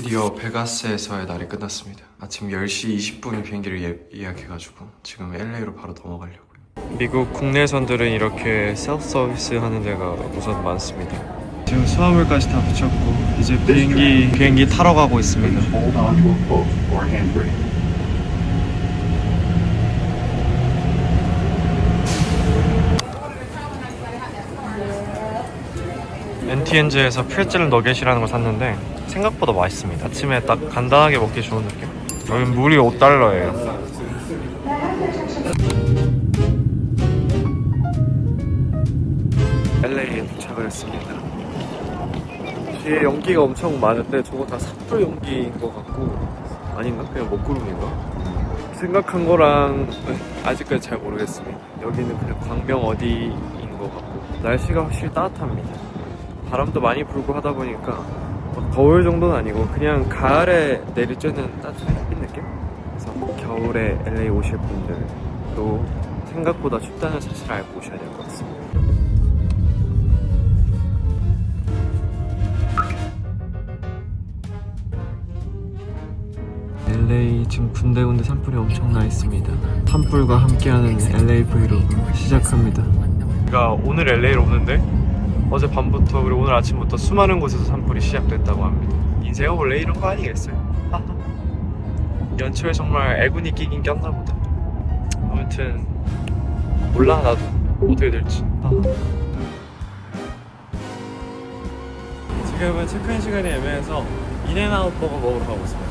드디어 베가스에서의 날이 끝났습니다. 아침 10시 20분에 비행기를 예약해가지고 지금 LA로 바로 넘어가려고요. 미국 국내선들은 이렇게 셀프 서비스 하는 데가 우선 많습니다. 지금 수화물까지 다 붙였고 이제 비행기 타러 가고 있습니다. NTNG에서 프레첼 너겟이라는 걸 샀는데 생각보다 맛있습니다. 아침에 딱 간단하게 먹기 좋은 느낌. 여기 물이 $5예요. LA에 도착을 했습니다. 뒤에 연기가 엄청 많은데 저거 다 삽불 연기인 것 같고 아닌가? 그냥 먹구름인가? 생각한 거랑 아직까지 잘 모르겠습니다. 여기는 그냥 광명 어디인 것 같고 날씨가 확실히 따뜻합니다. 바람도 많이 불고 하다 보니까 막 겨울 정도는 아니고 그냥 가을에 내리쬐는 따뜻한 햇빛 느낌? 그래서 겨울에 LA 오실 분들도 생각보다 춥다는 사실을 알고 오셔야 될 것 같습니다. LA 지금 군데군데 산불이 엄청 나 있습니다. 산불과 함께하는 LA 브이로그 시작합니다. 제가 오늘 LA로 오는데 어제 밤부터 그리고 오늘 아침부터 수많은 곳에서 산불이 시작됐다고 합니다. 인생은 원래 이런 거 아니겠어요? 연초에 정말 애군이 끼긴 꼈나 보다. 아무튼 몰라 나도 어떻게 될지. 지금은 체크인 시간이 애매해서 인앤아웃 버거 먹으러 가고 있습니다.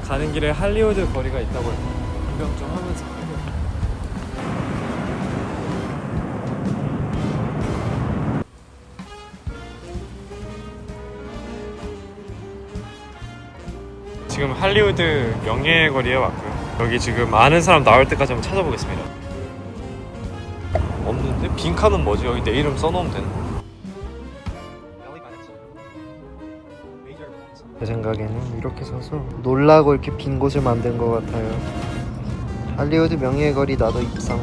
가는 길에 할리우드 거리가 있다고 해서 구경 좀 하면서 지금 할리우드 명예의 거리에 왔고요. 여기 지금 많은 사람 나올 때까지 한번 찾아보겠습니다. 없는데? 빈칸은 뭐지? 여기 내 이름 써놓으면 되는 거야. 제 생각에는 이렇게 서서 놀라고 이렇게 빈 곳을 만든 것 같아요. 할리우드 명예의 거리 나도 입상.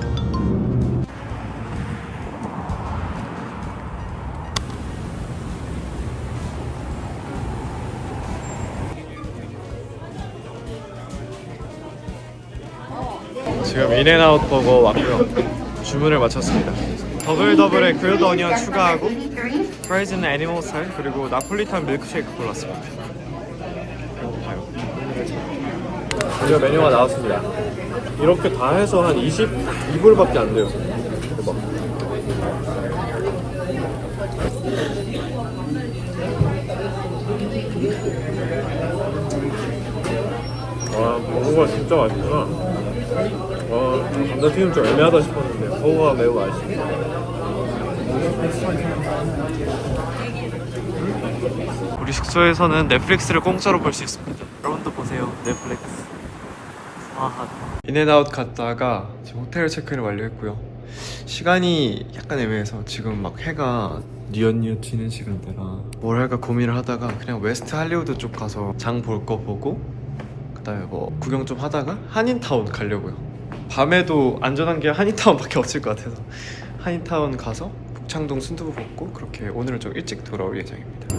지금 인앤아웃 버거 왔고요. 주문을 마쳤습니다. 더블에 그릴드 어니언 추가하고 프라이즈는 애니멀 스타일 그리고 나폴리탄 밀크쉐이크 골랐습니다. 드디어 메뉴가 나왔습니다. 이렇게 다 해서 한 22불밖에 안 돼요. 대박. 와, 버거가 진짜 맛있구나. 와, 감자튀김 좀 애매하다 싶었는데 버거가 매우 맛있습니다. 우리 숙소에서는 넷플릭스를 공짜로 볼 수 있습니다. 여러분도 보세요. 넷플릭스. 인앤아웃 갔다가 지금 호텔 체크인을 완료했고요. 시간이 약간 애매해서 지금 막 해가 뉘엿뉘엿 지는 시간대라 뭘 할까 고민을 하다가 그냥 웨스트 할리우드 쪽 가서 장 볼 거 보고 그다음에 뭐 구경 좀 하다가 한인타운 가려고요. 밤에도 안전한 게 한인타운밖에 없을 것 같아서 한인타운 가서 북창동 순두부 먹고 그렇게 오늘은 좀 일찍 돌아올 예정입니다.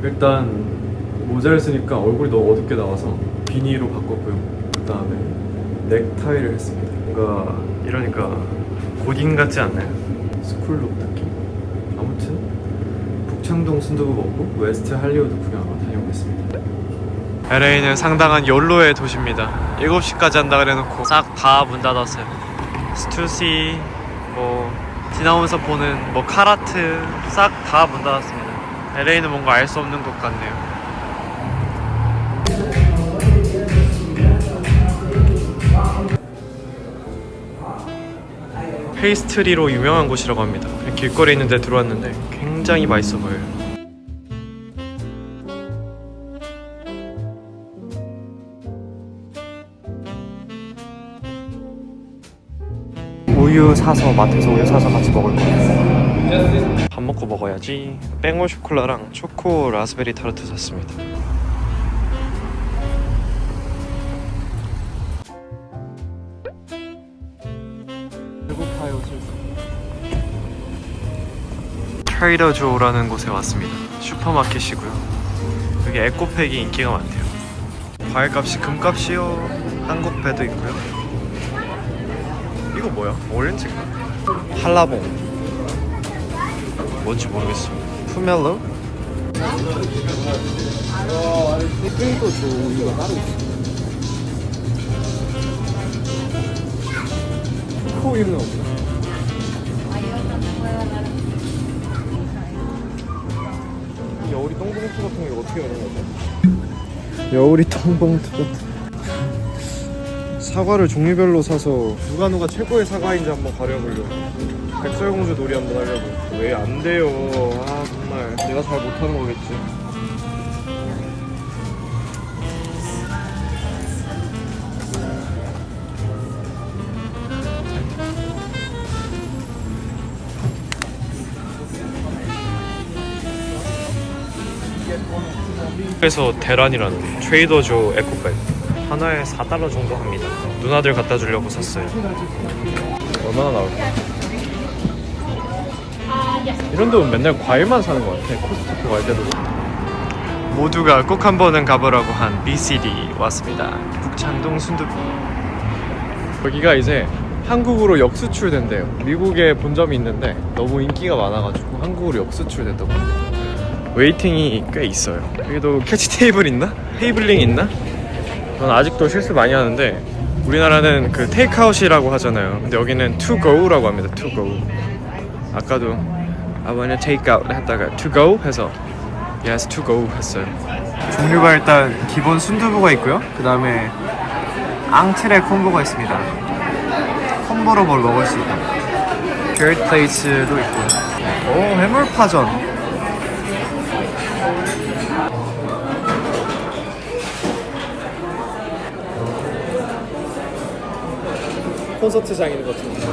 일단 모자를 쓰니까 얼굴이 너무 어둡게 나와서 비니로 바꿨고요. 그 다음에 넥타이를 했습니다. 뭔가 이러니까 고딩 같지 않나요? 스쿨룩 느낌? 아무튼 북창동 순두부 먹고 웨스트 할리우드 구경하러 다녀오겠습니다. LA는 상당한 욜로의 도시입니다. 7시까지 한다 그래놓고 싹 다 문 닫았어요. 스투시 뭐 지나오면서 보는 뭐 카라트 싹 다 문 닫았습니다. LA는 뭔가 알 수 없는 것 같네요. 페이스트리로 유명한 곳이라고 합니다. 그냥 길거리에 있는데 들어왔는데 굉장히 맛있어 보여요. 우유 사서 마트에서 우유 사서 같이 먹을 거예요. 밥 먹고 먹어야지. 뺑오 쇼콜라랑 초코 라스베리 타르트 샀습니다. 배고파요, 슬슬. 트레이더 조라는 곳에 왔습니다. 슈퍼마켓이고요. 여기 에코백이 인기가 많대요. 과일값이 금값이요. 한국배도 있고요. 이거 뭐야? 오렌지인가? 한라봉. 뭔지 모르겠습니다. 푸멜로? 또 종류가 따로 있어. 코인은 없나? 여우리 똥봉투 같은 게 어떻게 하는 거죠? 여우리 텅봉투. 사과를 종류별로 사서 누가 최고의 사과인지 한번 가려보려고. 백설공주 놀이 한번 하려고. 왜 안 돼요? 아 정말 내가 잘 못하는 거겠지. 그래서 대란이라는 트레이더조 에코백 하나에 4달러 정도 합니다. 누나들 갖다 주려고 샀어요. 얼마나 나올까? 이런 데는 맨날 과일만 사는 것 같아. 코스트코 갈 때도. 모두가 꼭 한 번은 가보라고 한 BCD 왔습니다. 북창동 순두부. 여기가 이제 한국으로 역수출된대요. 미국에 본점이 있는데 너무 인기가 많아가지고 한국으로 역수출됐다고 합니다. 웨이팅이 꽤 있어요. 여기도 캐치 테이블 있나? 테이블링 있나? 전 아직도 실수 많이 하는데 우리나라는 그 테이크아웃이라고 하잖아요. 근데 여기는 to go라고 합니다. to go. 아까도 I wanna take out 했다가 to go 해서 yes to go 했어요. 종류가 일단 기본 순두부가 있고요. 그 다음에 앙트레 콤보가 있습니다. 콤보로 뭘 먹을 수 있고 별 플레이츠도 있고 오 해물파전. 콘서트장 있는 것 같은데.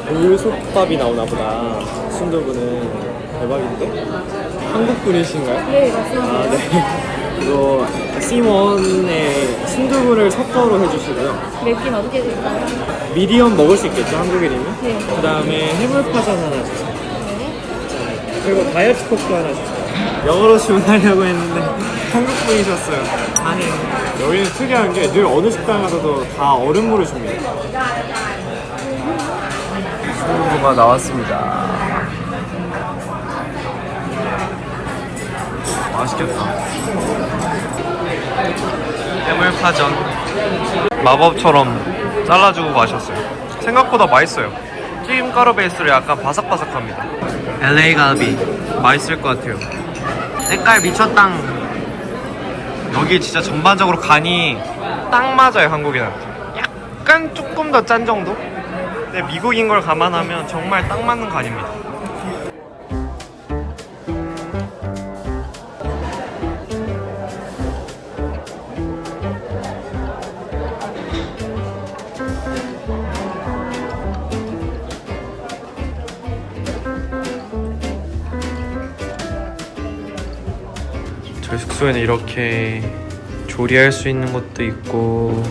돌솥밥이 나오나 보다. 순두부는 대박인데? 한국 분이신가요? 네, 맞습니다. 아, 네. 이거 C1에 순두부를 섞어로 해주시고요. 맵긴 어떻게 될까요? 미디엄 먹을 수 있겠죠, 한국인이면? 네. 그 다음에 해물파전 하나 주세요. 네. 그리고 다이어트 코크 하나 주세요. 영어로 주문하려고 했는데 한국 분이셨어요. 다행. 여기는 특이한 게 늘 어느 식당 가서도 다 얼음물을 줍니다. 순두부가 나왔습니다. 맛있겠다. 해물파전 마법처럼 잘라주고 마셨어요. 생각보다 맛있어요. 튀김가루 베이스로 약간 바삭바삭합니다. LA 갈비 맛있을 것 같아요. 색깔 미쳤당. 여기 진짜 전반적으로 간이 딱 맞아요. 한국인한테 약간 조금 더 짠 정도? 근데 미국인 걸 감안하면 정말 딱 맞는 간입니다. 저희 숙소에는 이렇게 조리할 수 있는 것도 있고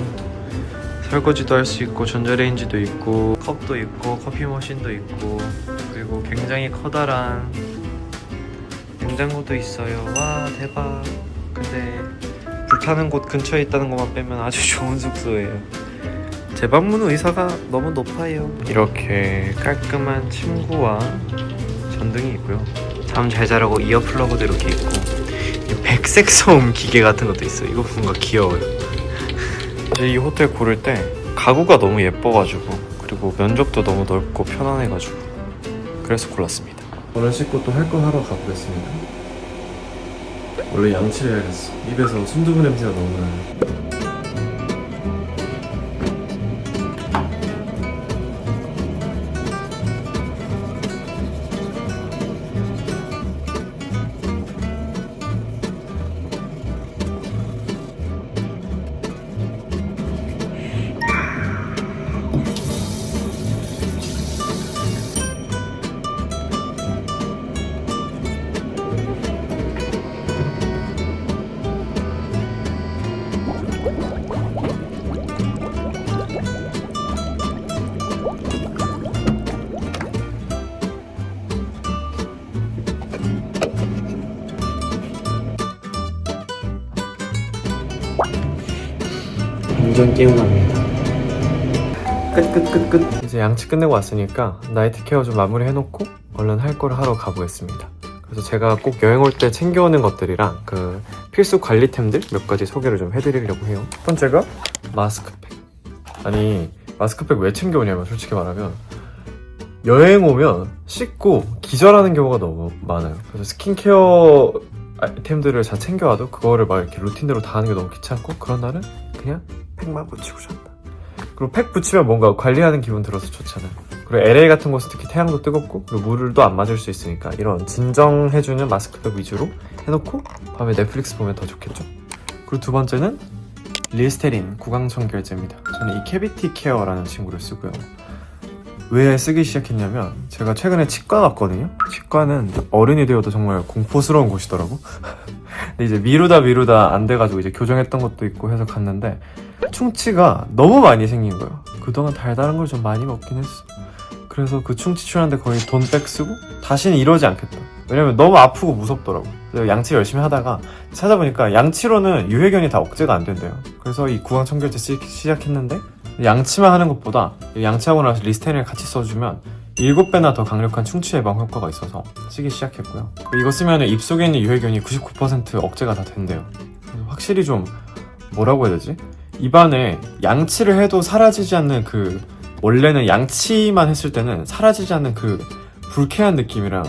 설거지도 할 수 있고 전자레인지도 있고 컵도 있고 커피 머신도 있고 그리고 굉장히 커다란 냉장고도 있어요. 와 대박. 근데 불타는 곳 근처에 있다는 것만 빼면 아주 좋은 숙소예요. 재방문 의사가 너무 높아요. 이렇게 깔끔한 침구와 전등이 있고요. 잠 잘 자라고 이어 플러그도 이렇게 있고 백색 소음 기계 같은 것도 있어요. 이거 뭔가 귀여워요. 이제 이 호텔 고를 때 가구가 너무 예뻐가지고 그리고 면적도 너무 넓고 편안해가지고 그래서 골랐습니다. 오늘 씻고 또 할 거 하러 가보겠습니다. 원래 양치를 해야겠어. 입에서 순두부 냄새가 너무 나요. 완전 개운합니다. 끝. 이제 양치 끝내고 왔으니까 나이트 케어 좀 마무리 해놓고 얼른 할 거를 하러 가보겠습니다. 그래서 제가 꼭 여행 올 때 챙겨오는 것들이랑 그 필수 관리템들 몇 가지 소개를 좀 해드리려고 해요. 첫 번째가 마스크팩. 아니 마스크팩 왜 챙겨오냐면 솔직히 말하면 여행 오면 씻고 기절하는 경우가 너무 많아요. 그래서 스킨케어 아이템들을 잘 챙겨와도 그거를 막 이렇게 루틴대로 다 하는 게 너무 귀찮고 그런 날은 그냥 팩만 붙이고 잔다. 그리고 팩 붙이면 뭔가 관리하는 기분 들어서 좋잖아요. 그리고 LA 같은 곳은 특히 태양도 뜨겁고 그리고 물도 안 맞을 수 있으니까 이런 진정해주는 마스크팩 위주로 해놓고 밤에 넷플릭스 보면 더 좋겠죠. 그리고 두 번째는 리스테린 구강청결제입니다. 저는 이 캐비티 케어라는 친구를 쓰고요. 왜 쓰기 시작했냐면 제가 최근에 치과 갔거든요. 치과는 어른이 되어도 정말 공포스러운 곳이더라고. 근데 이제 미루다 안 돼가지고 이제 교정했던 것도 있고 해서 갔는데 충치가 너무 많이 생긴 거예요. 그동안 달달한 걸 좀 많이 먹긴 했어. 그래서 그 충치 치료하는데 거의 돈 백 쓰고 다시는 이러지 않겠다. 왜냐면 너무 아프고 무섭더라고. 그래서 양치 열심히 하다가 찾아보니까 양치로는 유해균이 다 억제가 안 된대요. 그래서 이 구강청결제 쓰기 시작했는데 양치만 하는 것보다 양치하고 나서 리스테린을 같이 써주면 7배나 더 강력한 충치 예방 효과가 있어서 쓰기 시작했고요. 이거 쓰면 입속에 있는 유해균이 99% 억제가 다 된대요. 확실히 좀 뭐라고 해야 되지? 입안에 양치를 해도 사라지지 않는 그 원래는 양치만 했을 때는 사라지지 않는 그 불쾌한 느낌이랑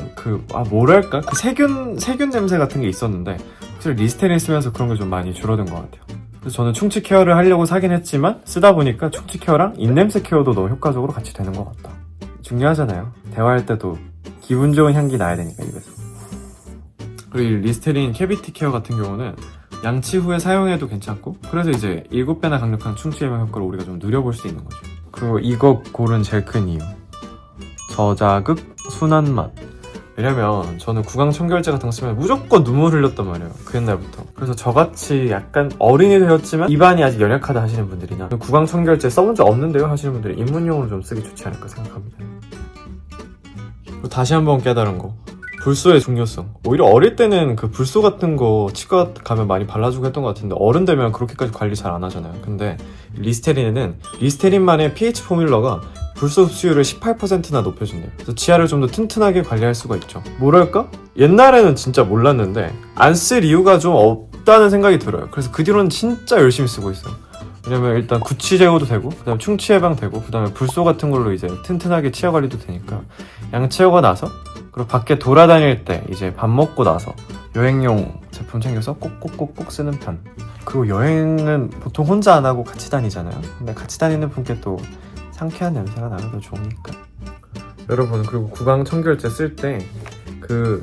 뭐랄까? 그 세균 냄새 같은 게 있었는데 확실히 리스테린 쓰면서 그런 게 좀 많이 줄어든 것 같아요. 그래서 저는 충치 케어를 하려고 사긴 했지만 쓰다 보니까 충치 케어랑 입냄새 케어도 너무 효과적으로 같이 되는 것 같다. 중요하잖아요. 대화할 때도 기분 좋은 향기 나야 되니까 입에서. 그리고 이 리스테린 캐비티 케어 같은 경우는 양치 후에 사용해도 괜찮고 그래서 이제 7배나 강력한 충치 예방 효과를 우리가 좀 누려볼 수 있는 거죠. 그리고 이거 고른 제일 큰 이유, 저자극 순한 맛. 왜냐면 저는 구강청결제 같은 거 쓰면 무조건 눈물 흘렸단 말이에요. 그 옛날부터. 그래서 저같이 약간 어린이 되었지만 입안이 아직 연약하다 하시는 분들이나 구강청결제 써본 적 없는데요 하시는 분들이 입문용으로 좀 쓰기 좋지 않을까 생각합니다. 그리고 다시 한번 깨달은 거, 불소의 중요성. 오히려 어릴 때는 그 불소 같은 거 치과 가면 많이 발라주고 했던 것 같은데 어른 되면 그렇게까지 관리 잘 안 하잖아요. 근데 리스테린에는 리스테린만의 pH 포뮬러가 불소 흡수율을 18%나 높여준대요. 그래서 치아를 좀 더 튼튼하게 관리할 수가 있죠. 뭐랄까? 옛날에는 진짜 몰랐는데 안 쓸 이유가 좀 없다는 생각이 들어요. 그래서 그 뒤로는 진짜 열심히 쓰고 있어요. 왜냐면 일단 구취 제거도 되고 그 다음에 충치 예방 되고 그 다음에 불소 같은 걸로 이제 튼튼하게 치아 관리도 되니까 양치하고 나서 그리고 밖에 돌아다닐 때 이제 밥 먹고 나서 여행용 제품 챙겨서 꼭꼭꼭꼭 쓰는 편. 그리고 여행은 보통 혼자 안 하고 같이 다니잖아요. 근데 같이 다니는 분께 또 상쾌한 냄새가 나면 더 좋으니까. 여러분 그리고 구강청결제 쓸 때 그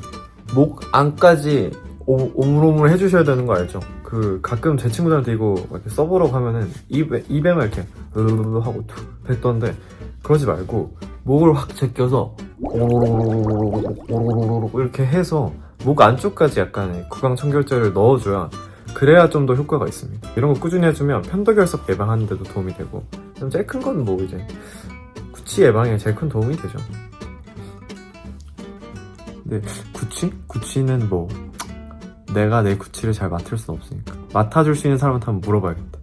목 안까지 오물오물 해주셔야 되는 거 알죠? 그 가끔 제 친구들한테 이거 이렇게 써보라고 하면은 입에만 이렇게 으르르 하고 툭 뱉던데 그러지 말고 목을 확 제껴서 이렇게 해서 목 안쪽까지 약간 구강청결제를 넣어줘야 그래야 좀 더 효과가 있습니다. 이런 거 꾸준히 해주면 편도결석 예방하는 데도 도움이 되고 제일 큰 건 뭐 이제 구취 예방에 제일 큰 도움이 되죠. 근데 구취는 뭐 내가 내 구취를 잘 맡을 순 없으니까 맡아줄 수 있는 사람한테 한번 물어봐야겠다.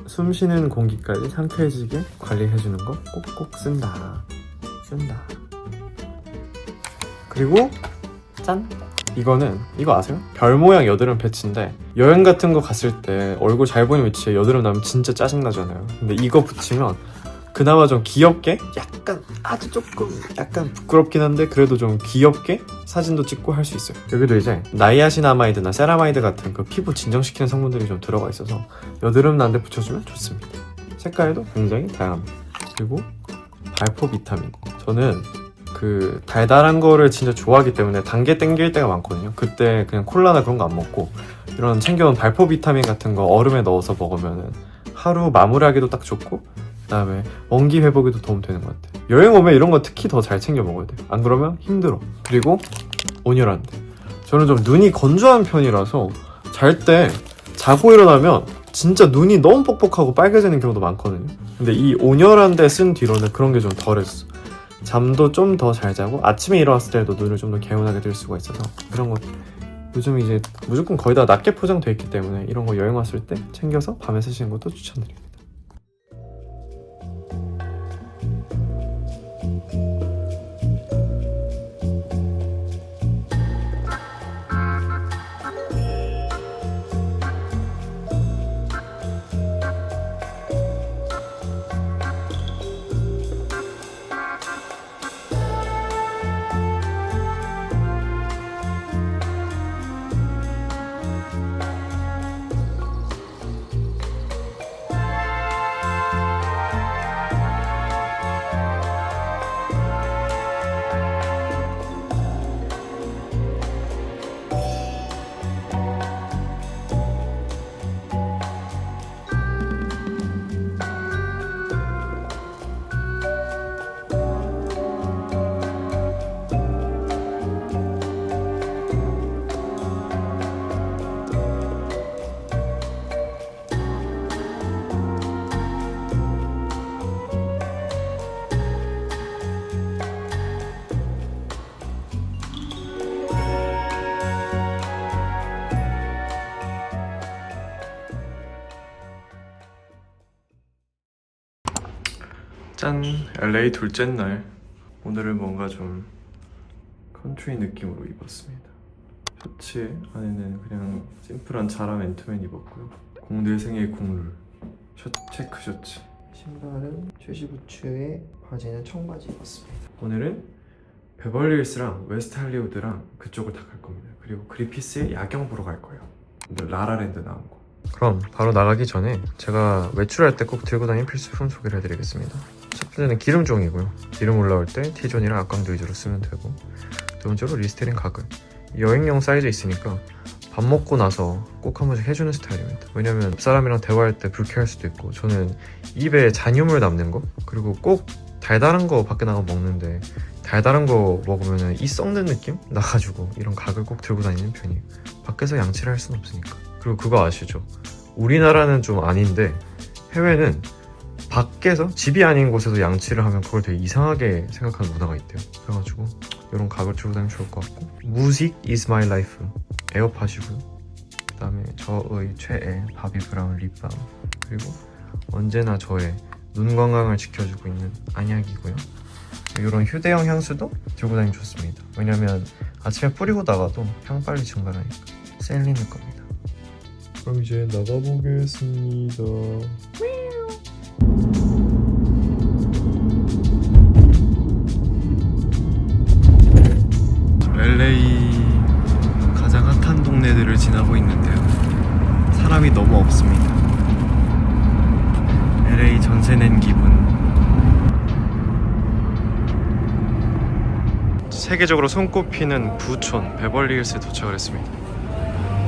숨 쉬는 공기까지 상쾌해지게 관리해주는 거 꼭꼭 쓴다. 그리고 짠! 이거는 이거 아세요? 별 모양 여드름 패치인데 여행 같은 거 갔을 때 얼굴 잘 보이는 위치에 여드름 나면 진짜 짜증나잖아요. 근데 이거 붙이면 그나마 좀 귀엽게 약간 아주 조금 약간 부끄럽긴 한데 그래도 좀 귀엽게 사진도 찍고 할 수 있어요. 여기도 이제 나이아신아마이드나 세라마이드 같은 그 피부 진정시키는 성분들이 좀 들어가 있어서 여드름 나는데 붙여주면 좋습니다. 색깔도 굉장히 다양합니다. 그리고 발포 비타민. 저는 그 달달한 거를 진짜 좋아하기 때문에 단 게 땡길 때가 많거든요. 그때 그냥 콜라나 그런 거 안 먹고 이런 챙겨온 발포 비타민 같은 거 얼음에 넣어서 먹으면은 하루 마무리하기도 딱 좋고 그다음에 원기 회복에도 도움 되는 것 같아요. 여행 오면 이런 거 특히 더 잘 챙겨 먹어야 돼요. 안 그러면 힘들어. 그리고 온열한데 저는 좀 눈이 건조한 편이라서 잘 때 자고 일어나면 진짜 눈이 너무 뻑뻑하고 빨개지는 경우도 많거든요. 근데 이 온열한데 쓴 뒤로는 그런 게 좀 덜했어. 잠도 좀 더 잘 자고 아침에 일어났을 때도 눈을 좀 더 개운하게 뜰 수가 있어서 그런 거 요즘 이제 무조건 거의 다 낮게 포장되어 있기 때문에 이런 거 여행 왔을 때 챙겨서 밤에 쓰시는 것도 추천드립니다. 짠! LA 둘째 날. 오늘은 뭔가 좀 컨트리 느낌으로 입었습니다. 셔츠에 안에는 그냥 심플한 자라 맨투맨 입었고요. 공대생의 국룰 체크 셔츠. 신발은 최시부츠에 바지는 청바지 입었습니다. 오늘은 베벌리힐스랑 웨스트 할리우드랑 그쪽을 다 갈 겁니다. 그리고 그리피스의 야경 보러 갈 거예요. 라라랜드 나온 거. 그럼 바로 나가기 전에 제가 외출할 때 꼭 들고 다니는 필수품 소개를 해드리겠습니다. 첫 번째는 기름종이고요. 기름 올라올 때 T존이랑 악강도 위주로 쓰면 되고, 두 번째로 리스테린 가글. 여행용 사이즈 있으니까 밥 먹고 나서 꼭 한 번씩 해주는 스타일입니다. 왜냐면 옆 사람이랑 대화할 때 불쾌할 수도 있고, 저는 입에 잔유물 남는 거, 그리고 꼭 달달한 거 밖에 나가 먹는데 달달한 거 먹으면 이 썩는 느낌 나가지고 이런 가글 꼭 들고 다니는 편이에요. 밖에서 양치를 할 순 없으니까. 그리고 그거 아시죠? 우리나라는 좀 아닌데 해외는 밖에서 집이 아닌 곳에서 양치를 하면 그걸 되게 이상하게 생각하는 문화가 있대요. 그래가지고 이런 가글 들고 다니면 좋을 것 같고, Music is my life 에어팟이고요. 그 다음에 저의 최애 바비 브라운 립밤, 그리고 언제나 저의 눈 건강을 지켜주고 있는 안약이고요. 이런 휴대용 향수도 들고 다니면 좋습니다. 왜냐면 아침에 뿌리고 나가도 향 빨리 증발하니까. 셀린의 겁니다. 그럼 이제 나가보겠습니다. LA 가장 핫한 동네들을 지나고 있는데요. 사람이 너무 없습니다. LA 전세 낸 기분. 세계적으로 손꼽히는 부촌 베벌리힐스에 도착을 했습니다.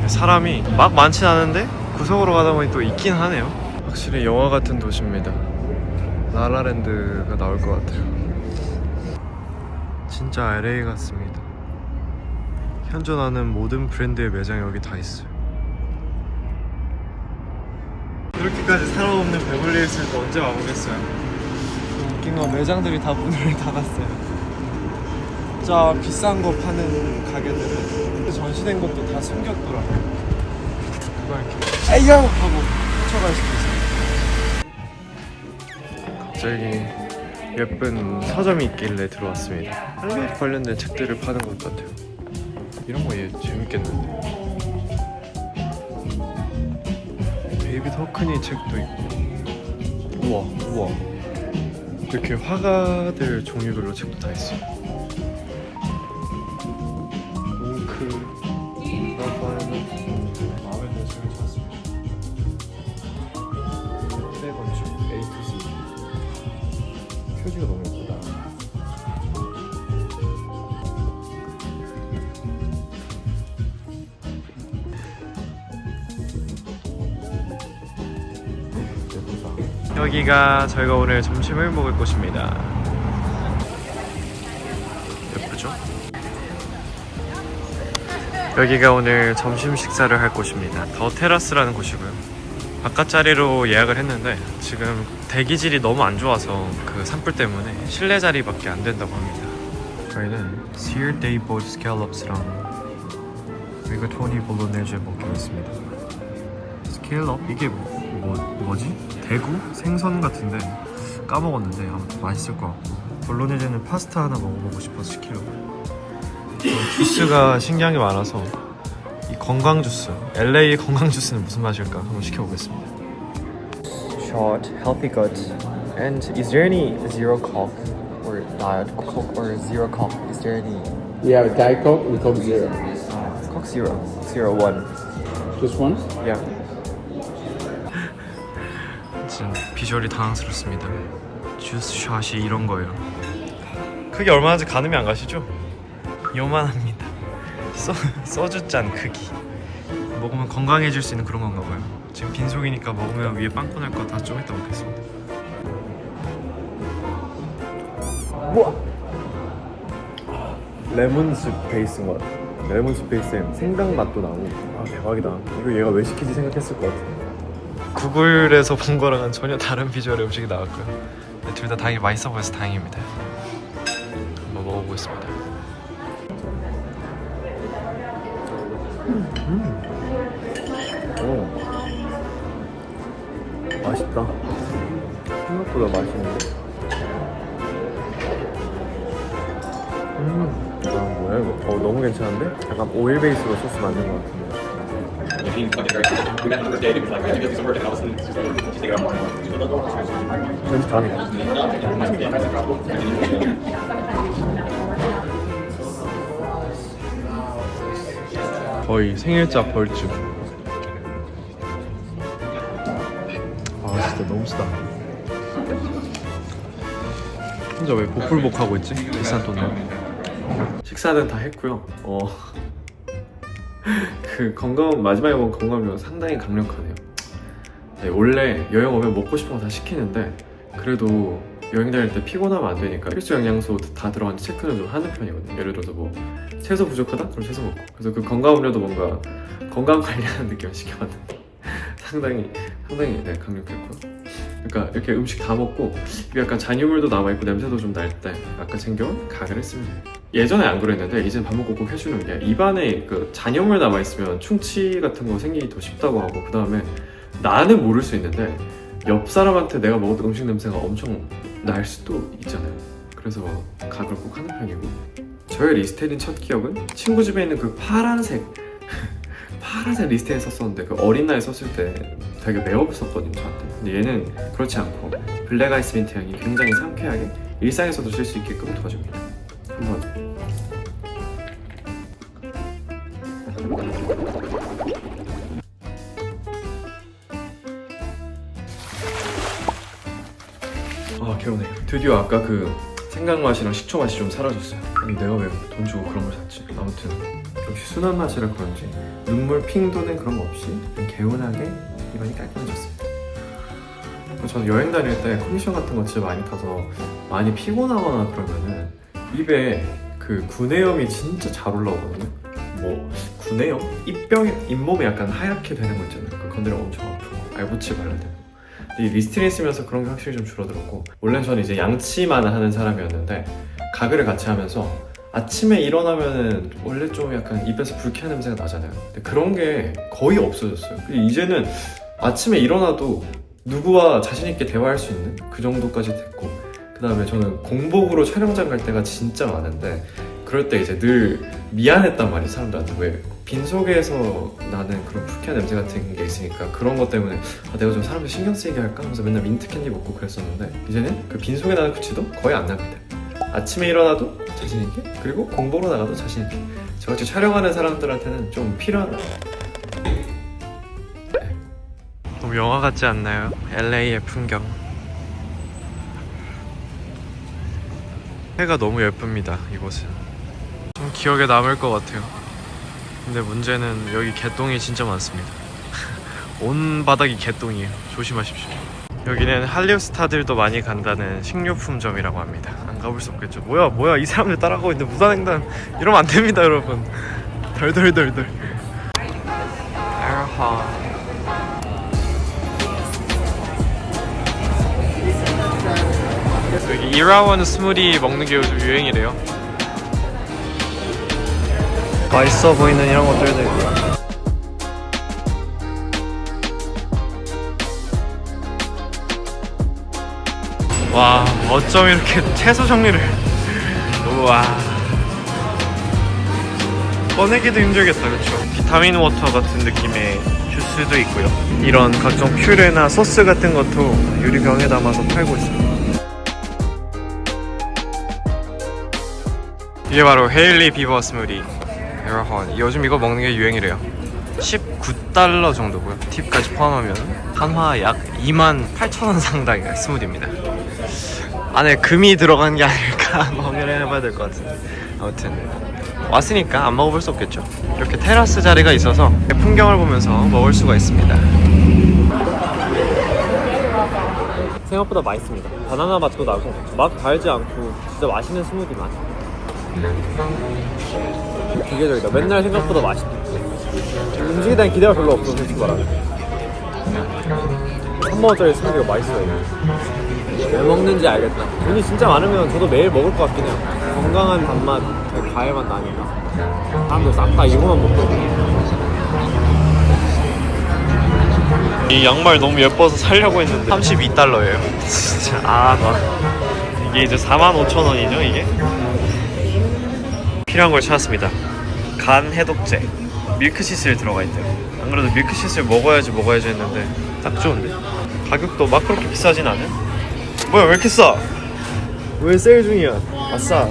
사람이 막 많진 않은데 구석으로 가다 보니 또 있긴 하네요. 확실히 영화 같은 도시입니다. 라라랜드가 나올 것 같아요. 진짜 LA 같습니다. 현존하는 모든 브랜드의 매장이 여기 다 있어요. 이렇게까지 사람 없는 베벌리힐스를 또 언제 와보겠어요. 웃긴 건 매장들이 다 문을 닫았어요. 진짜 비싼 거 파는 가게들은 전시된 것도 다 숨겼더라고요. 그거 이렇게 에이요! 하고 훔쳐갈 수도 있어요. 갑자기 예쁜 서점이 있길래 들어왔습니다. 할리우드 관련된 책들을 파는 것 같아요. 이런 거 재밌겠는데. 데이비드 허크니 책도 있고. 우와. 이렇게 화가들 종류별로 책도 다 있어요. 뭉크, 라파엘. 마음에 드는 책을 찾았습니다. 현대 건축 A to Z. 표지가 너무 예쁘다. 여기가 저희가 오늘 점심을 먹을 곳입니다. 예쁘죠? 여기가 오늘 점심 식사를 할 곳입니다. 더 테라스라는 곳이고요. 바깥 자리로 예약을 했는데 지금 대기질이 너무 안 좋아서 그 산불 때문에 실내 자리밖에 안 된다고 합니다. 저희는 Seared Day Boiled Scallops랑 리가토니 볼로네제 먹겠습니다. 스케일업? 이게 뭐지? 대구? 생선 같은데 까먹었는데 아무튼 맛있을 것 같고, 볼로네제는 파스타 하나 먹어보고 싶어서 시키려고. 주스가 신기한 게 많아서 이 건강 주스, LA 건강 주스는 무슨 맛일까 한번 시켜보겠습니다. Short, healthy gut. And is there any zero coke or coke or zero coke? Is there any We have a Diet Coke and Coke Zero. Coke zero one? Just one? Yeah. 진짜 비주얼이 당황스럽습니다. 주스 샷이 이런 거예요. 크기 얼마나인지 가늠이 안 가시죠? 요만합니다. 소주잔 크기. 먹으면 건강해질 수 있는 그런 건가 봐요. 지금 빈속이니까 먹으면 위에 빵꾸 날 거 다 좀 이따 먹겠습니다. 레몬즙 베이스인 것 같아. 레몬즙 베이스에 생강 맛도 나고. 아 대박이다. 이거 얘가 왜 시키지 생각했을 것 같아. 구글에서 본 거랑은 전혀 다른 비주얼의 음식이 나왔고요. 둘 다 다행히 맛있어 보여서 다행입니다. 한번 먹어보겠습니다. 오, 맛있다. 생각보다 맛있는데? 뭐야 이거? 너무 괜찮은데? 약간 오일 베이스로 소스 만든 것 같은데. 왠지 다네. 거의 생일자 벌쭉. 아 진짜 너무 쓰다. 혼자 왜 복불복하고 있지? 비싼 돈으로. 식사는 다 했고요. 그 건강 마지막에 먹은 건강식은 상당히 강력하네요. 네, 원래 여행 오면 먹고 싶은 거 다 시키는데 그래도 여행 다닐 때 피곤하면 안 되니까 필수 영양소 다 들어가는지 체크는 좀 하는 편이거든요. 예를 들어서 뭐 채소 부족하다? 그럼 채소 먹고. 그래서 그 건강 음료도 뭔가 건강 관리하는 느낌을 시켜봤는데 상당히 네, 강력했고요. 그러니까 이렇게 음식 다 먹고 약간 잔유물도 남아있고 냄새도 좀 날 때 아까 챙겨온 가글 했습니다. 예전에 안 그랬는데 이제 밥 먹고 꼭 해주는 게 입안에 그 잔여물 남아있으면 충치 같은 거 생기기 더 쉽다고 하고, 그 다음에 나는 모를 수 있는데 옆 사람한테 내가 먹었던 음식 냄새가 엄청 날 수도 있잖아요. 그래서 가글 꼭 하는 편이고, 저의 리스테린 첫 기억은 친구 집에 있는 그 파란색 리스테린 썼었는데 그 어린 나이 썼을 때 되게 매웠었거든요 저한테. 근데 얘는 그렇지 않고 블랙 아이스 민트 향이 굉장히 상쾌하게 일상에서도 쓸 수 있게끔 도와줍니다. 한번 개운해요. 드디어 아까 그 생강 맛이랑 식초 맛이 좀 사라졌어요. 아니 내가 왜 돈 주고 그런 걸 샀지? 아무튼 역시 순한 맛이라 그런지 눈물 핑 도는 그런 거 없이 개운하게 입안이 깔끔해졌습니다. 저는 여행 다닐 때 컨디션 같은 거 진짜 많이 타서 많이 피곤하거나 그러면은 입에 그 구내염이 진짜 잘 올라오거든요. 뭐 구내염? 잇몸이 약간 하얗게 되는 거 있잖아요. 그 건드리면 엄청 아프고 알보치 발라야 되고. 이 리스트린 쓰면서 그런 게 확실히 좀 줄어들었고, 원래는 저는 이제 양치만 하는 사람이었는데 가글을 같이 하면서 아침에 일어나면은 원래 좀 약간 입에서 불쾌한 냄새가 나잖아요. 근데 그런 게 거의 없어졌어요. 이제는 아침에 일어나도 누구와 자신 있게 대화할 수 있는 그 정도까지 됐고, 그 다음에 저는 공복으로 촬영장 갈 때가 진짜 많은데 그럴 때 이제 늘 미안했단 말이에요. 사람들한테 왜 빈속에서 나는 그런 불쾌한 냄새 같은 게 있으니까 그런 것 때문에 내가 좀 사람들 신경 쓰이게 할까 하면서 맨날 민트 캔디 먹고 그랬었는데 이제는 그 빈속에 나는 구취도 거의 안 납니다. 아침에 일어나도 자신 있게, 그리고 공부로 나가도 자신 있게. 저같이 촬영하는 사람들한테는 좀 필요한. 너무 영화 같지 않나요? LA의 풍경. 해가 너무 예쁩니다. 이곳은 좀 기억에 남을 것 같아요. 근데 문제는 여기 개똥이 진짜 많습니다. 온 바닥이 개똥이에요. 조심하십시오. 여기는 할리우드 스타들도 많이 간다는 식료품점이라고 합니다. 안 가볼 수 없겠죠. 뭐야 이 사람들 따라가고 있는데 무단횡단 이러면 안 됩니다 여러분. 덜덜덜덜. 아하. 여기 이라원 스무디 먹는 게 요즘 유행이래요. 맛있어 보이는 이런 것들도 있고. 와, 어쩜 이렇게 채소 정리를. 우와, 꺼내기도 힘들겠다. 그쵸? 비타민 워터 같은 느낌의 주스도 있고요. 이런 각종 퓨레나 소스 같은 것도 유리병에 담아서 팔고 있습니다. 이게 바로 헤일리 비버 스무디. 여러분, 요즘 이거 먹는 게 유행이래요. 19달러 정도고요. 팁까지 포함하면 한화 약 28,000원 상당의 스무디입니다. 안에 금이 들어간 게 아닐까 확인을 해봐야 될 것 같은데, 아무튼 왔으니까 안 먹어볼 수 없겠죠. 이렇게 테라스 자리가 있어서 풍경을 보면서 먹을 수가 있습니다. 생각보다 맛있습니다. 바나나 맛도 나고 막 달지 않고 진짜 맛있는 스무디 맛. 기계적이다. 맨날 생각보다 맛있다. 음식에 대한 기대가 별로 없어, 솔직히 말하면. 3만원짜리 스무디가 맛있어요. 왜 먹는지 알겠다. 돈이 진짜 많으면 저도 매일 먹을 것 같긴 해요. 건강한 단맛, 과일맛 나니까. 사람들 싹 다 이거만 먹거든요. 이 양말 너무 예뻐서 살려고 했는데 32달러예요. 진짜 이게 이제 45,000원이죠 이게? 필요한 걸 찾았습니다. 간 해독제, 밀크시슬 들어가 있대요. 안 그래도 밀크시슬 먹어야지 했는데 딱 좋은데? 가격도 막 그렇게 비싸진 않아요? 뭐야, 왜 이렇게 싸? 왜 세일 중이야? 아싸.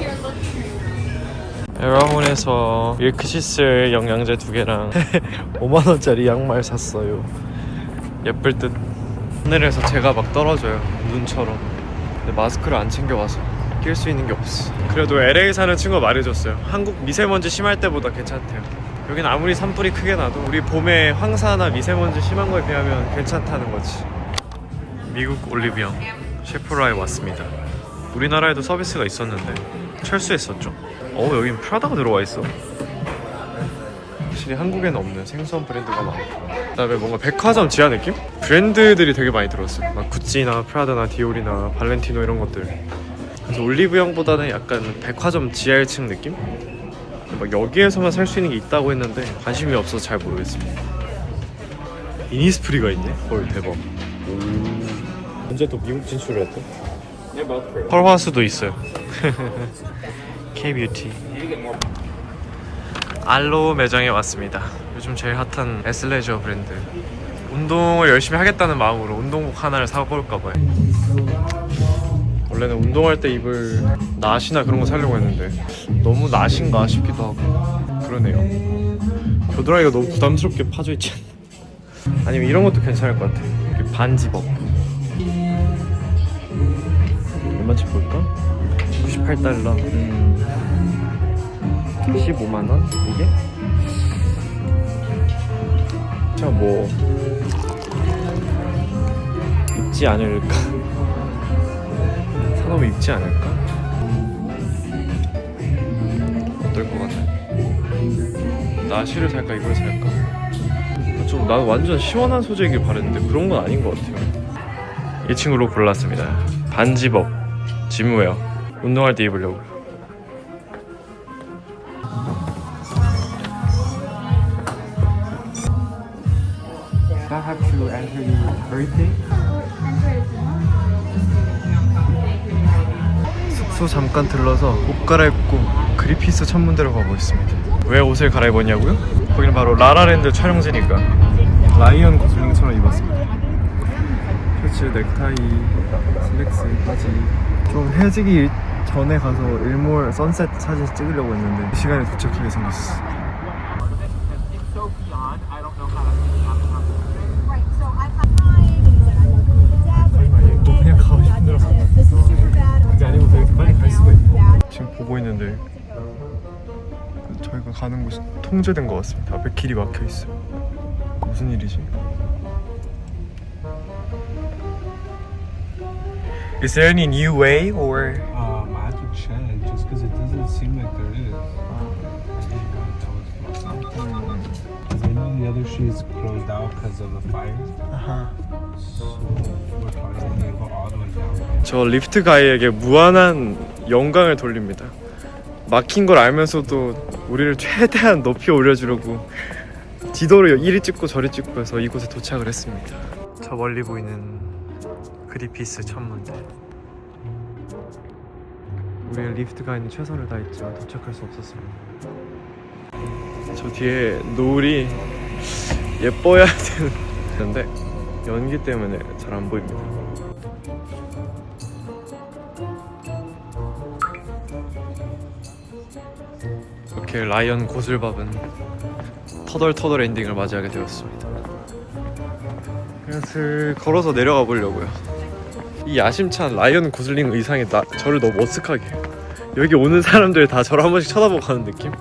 에라혼에서 밀크시슬 영양제 2개랑 5만원짜리 양말 샀어요. 예쁠 듯. 하늘에서 제가 막 떨어져요, 눈처럼. 근데 마스크를 안 챙겨와서 낄 수 있는 게 없어. 그래도 LA 사는 친구가 말해줬어요. 한국 미세먼지 심할 때보다 괜찮대요. 여긴 아무리 산불이 크게 나도 우리 봄에 황사나 미세먼지 심한 거에 비하면 괜찮다는 거지. 미국 올리브영 셰프라에 왔습니다. 우리나라에도 서비스가 있었는데 철수했었죠. 여긴 프라다가 들어와 있어. 확실히 한국에는 없는 생소한 브랜드가 많고, 그다음에 뭔가 백화점 지하 느낌? 브랜드들이 되게 많이 들어왔어요. 막 구찌나 프라다나 디올이나 발렌티노 이런 것들. 그래서 올리브영보다는 약간 백화점 지하 1층 느낌? 막 여기에서만 살 수 있는 게 있다고 했는데 관심이 없어서 잘 모르겠습니다. 이니스프리가 있네? 헐, 대박. 언제 또 미국 진출을 했대? 펄화수도 있어요. K-뷰티 알로 매장에 왔습니다. 요즘 제일 핫한 에슬레저 브랜드. 운동을 열심히 하겠다는 마음으로 운동복 하나를 사볼까봐요. 원래는 운동할 때 입을 나시나 그런 거 사려고 했는데 너무 나신가 싶기도 하고 그러네요. 겨드랑이가 너무 부담스럽게 파져있지 않나? 아니면 이런 것도 괜찮을 것 같아. 반지법. 얼마치 볼까? 98달러. 15만원? 이게? 자, 뭐 입지 않을까? 사놓으면 입지 않을까? 어떨 것 같아? 나시를 살까 이걸 살까? 좀 난 완전 시원한 소재이길 바랬는데 그런 건 아닌 것 같아요. 이 친구로 골랐습니다. 반지법 짐웨어. 운동할 때 입으려고. I have to enter your birthday? 숙소 잠깐 들러서 옷 갈아입고 그리피스 천문대로 가고 있습니다. 왜 옷을 갈아입었냐고요? 거기는 바로 라라랜드 촬영지니까. 라이언 고슬링처럼 입었습니다. 셔츠, 넥타이, 슬랙스, 바지. 좀 해지기 전에 가서 일몰 선셋 사진 찍으려고 했는데 이 시간에 도착하게 생겼어. 또 그냥 가고 싶은 대로 간다. 그게 아니고 이렇게 빨리 갈 수가 있고. 지금 보고 있는데 저희가 가는 곳이 통제된 것 같습니다. 앞에 길이 막혀 있어요. 무슨 일이지? Is there any new way or? I have to check just because it doesn't seem like there is. I didn't know if that was something. Because I know the other street is closed out because of the fires. So we're probably going to go all the way down. 저 리프트 가이에게 무한한 영광을 돌립니다. 막힌 걸 알면서도 우리를 최대한 높이 올려주려고 지도를 이리 찍고 저리 찍고 해서 이곳에 도착을 했습니다. 저 멀리 보이는 그리피스 천문대. 우리의 리프트가 있는 최선을 다했지만 도착할 수 없었습니다. 저 뒤에 노을이 예뻐야 되는데 연기 때문에 잘 안 보입니다. 이렇게 라이언 고슬밥은 터덜터덜 엔딩을 맞이하게 되었습니다. 그냥 슬 걸어서 내려가 보려고요. 이 야심찬 라이언 고슬링 의상이 저를 너무 머쓱하게 해요. 여기 오는 사람들 다 저를 한 번씩 쳐다보고 가는 느낌?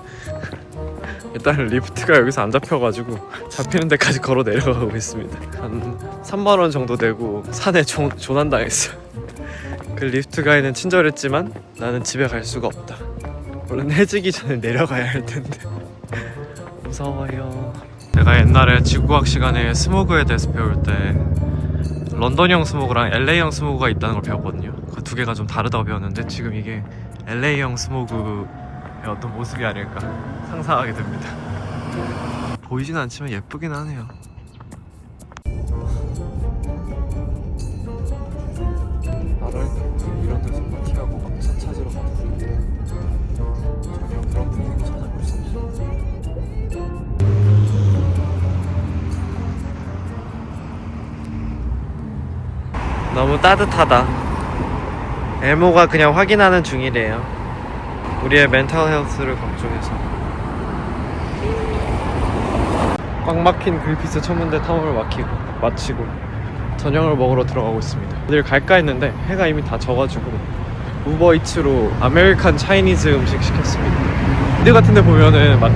일단 리프트가 여기서 안 잡혀가지고 잡히는 데까지 걸어 내려가고 있습니다. 한 3만원 정도 내고 산에 조난당했어요. 그 리프트 가이는 친절했지만 나는 집에 갈 수가 없다. 원래는 해지기 전에 내려가야 할 텐데 무서워요. 내가 옛날에 지구과학 시간에 스모그에 대해서 배울 때 런던형 스모그랑 LA형 스모그가 있다는 걸 배웠거든요. 그 두 개가 좀 다르다고 배웠는데 지금 이게 LA형 스모그의 어떤 모습이 아닐까 상상하게 됩니다. 보이진 않지만 예쁘긴 하네요. 나를 이런 데서 파티하고 막 차 찾으러 가도 전혀 그런 분위기 찾아볼 수 없어요. 너무 따뜻하다. 에모가 그냥 확인하는 중이래요. 우리의 멘탈 헬스를 걱정해서. 꽉 막힌 그리피스 천문대 탐험을 마치고 저녁을 먹으러 들어가고 있습니다. 어딜 갈까 했는데 해가 이미 다 져가지고 우버이츠로 아메리칸 차이니즈 음식 시켰습니다. 이들 같은 데 보면은 막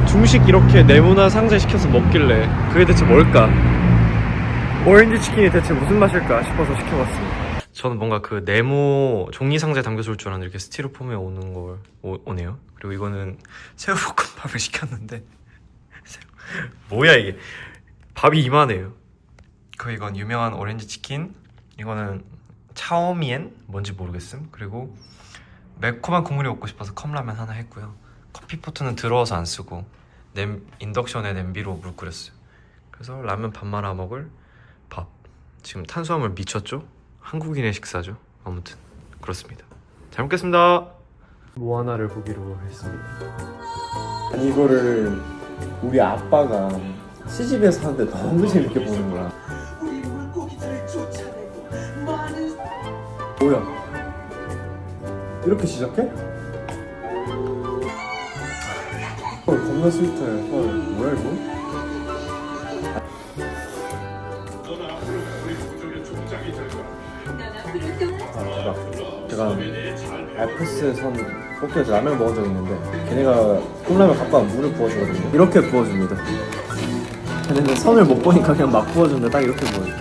중식 이렇게 네모난 상자에 시켜서 먹길래 그게 대체 뭘까? 오렌지 치킨이 대체 무슨 맛일까 싶어서 시켜봤습니다. 저는 뭔가 그 네모 종이 상자에 담겨줄 줄 알았는데 이렇게 스티로폼에 오는 걸 오네요. 그리고 이거는 새우볶음밥을 시켰는데 뭐야 이게, 밥이 이만해요. 이건 유명한 오렌지 치킨, 이거는 차오미엔 뭔지 모르겠음. 그리고 매콤한 국물이 먹고 싶어서 컵라면 하나 했고요. 커피포트는 들어와서 안 쓰고 인덕션에 냄비로 물 끓였어요. 그래서 라면 밥 말아 먹을 밥. 지금 탄수화물 미쳤죠? 한국인의 식사죠. 아무튼 그렇습니다. 잘 먹겠습니다. 모아나를 보기로 했습니다. 아니 이거를 우리 아빠가 시집에서 하는데 너무 재밌게 보는 거야. 뭐야? 이렇게 시작해? 헐 겁나 스위트해. 헐 뭐야 이거? 아 대박. 제가 알프스 산 꼭대기에서 라면 먹은 적 있는데 걔네가 컵라면 갖고 와서 물을 부어주거든요. 이렇게 부어줍니다. 걔네는 선을 못 보니까 그냥 막 부어주는데 딱 이렇게 부어요.